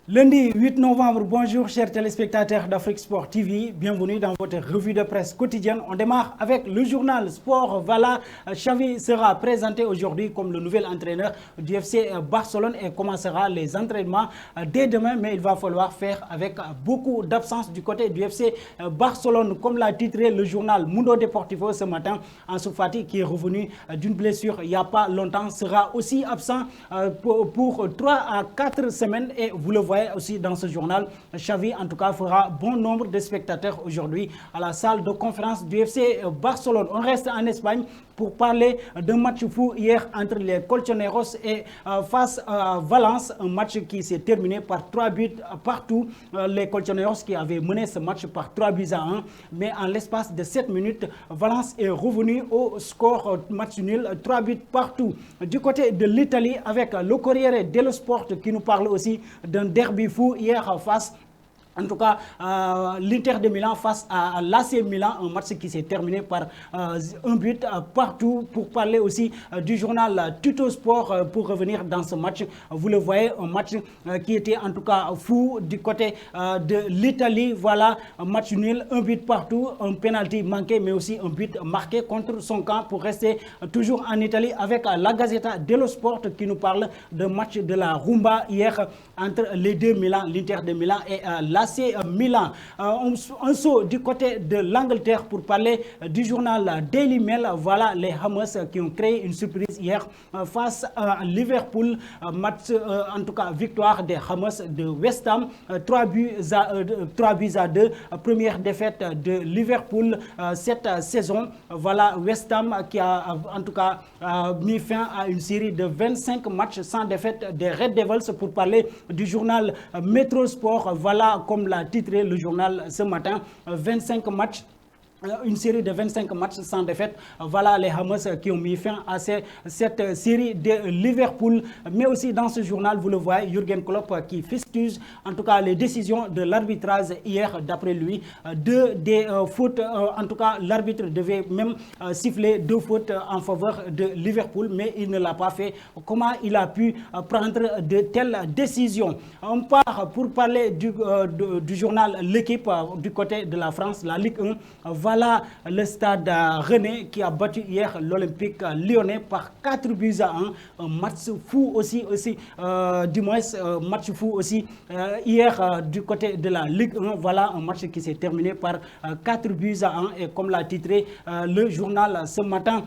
Lundi 8 novembre, bonjour chers téléspectateurs d'Afrique Sport TV, bienvenue dans votre revue de presse quotidienne. On démarre avec le journal Sport. Voilà, Xavi sera présenté aujourd'hui comme le nouvel entraîneur du FC Barcelone et commencera les entraînements dès demain, mais il va falloir faire avec beaucoup d'absence du côté du FC Barcelone, comme l'a titré le journal Mundo Deportivo ce matin. Ansu Fati, qui est revenu d'une blessure il n'y a pas longtemps, sera aussi absent pour 3 à 4 semaines et vous le voyez aussi dans ce journal. Xavi en tout cas fera bon nombre de spectateurs aujourd'hui à la salle de conférence du FC Barcelone. On reste en Espagne pour parler d'un match fou hier entre les Colchoneros et face à Valence, un match qui s'est terminé par 3 buts partout. Les Colchoneros qui avaient mené ce match par 3 buts à 1, mais en l'espace de 7 minutes, Valence est revenu au score match nul, 3 buts partout. Du côté de l'Italie, avec le Corriere dello Sport qui nous parle aussi d'un derby fou hier face en tout cas, l'Inter de Milan face à l'AC Milan, un match qui s'est terminé par un but partout. Pour parler aussi du journal Tutto Sport, pour revenir dans ce match, vous le voyez, un match qui était en tout cas fou du côté de l'Italie. Voilà, un match nul, un but partout, un penalty manqué, mais aussi un but marqué contre son camp pour rester toujours en Italie avec la Gazzetta dello Sport qui nous parle d'un match de la rumba hier entre les deux Milan, l'Inter de Milan et l'AC Milan. Un saut du côté de l'Angleterre pour parler du journal Daily Mail. Voilà les Hammers qui ont créé une surprise hier face à Liverpool. Match, en tout cas victoire des Hammers de West Ham, 3 buts à 2. Première défaite de Liverpool cette saison. Voilà West Ham qui a en tout cas mis fin à une série de 25 matchs sans défaite des Red Devils. Pour parler du journal Metro Sport, voilà comme l'a titré le journal ce matin, 25 matchs. Une série de 25 matchs sans défaite. Voilà les Hammers qui ont mis fin à cette série de Liverpool. Mais aussi dans ce journal, vous le voyez, Jürgen Klopp qui fustige en tout cas les décisions de l'arbitrage hier. D'après lui, des fautes, en tout cas l'arbitre devait même siffler 2 fautes en faveur de Liverpool, mais il ne l'a pas fait. Comment il a pu prendre de telles décisions? On part pour parler du journal L'Équipe du côté de la France, la Ligue 1. Voilà le stade Rennais qui a battu hier l'Olympique lyonnais par 4 buts à 1. Un match fou aussi du moins match fou aussi hier du côté de la Ligue 1. Voilà un match qui s'est terminé par 4 buts à 1 et comme l'a titré le journal ce matin,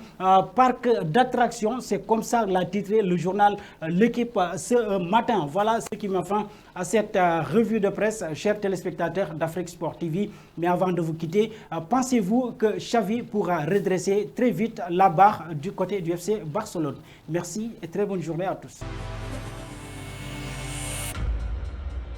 parc d'attraction, c'est comme ça l'a titré le journal L'Équipe ce matin. Voilà ce qui m'a fait à cette revue de presse, chers téléspectateurs d'Afrique Sport TV. Mais avant de vous quitter, pensez-vous que Xavi pourra redresser très vite la barre du côté du FC Barcelone? Merci et très bonne journée à tous.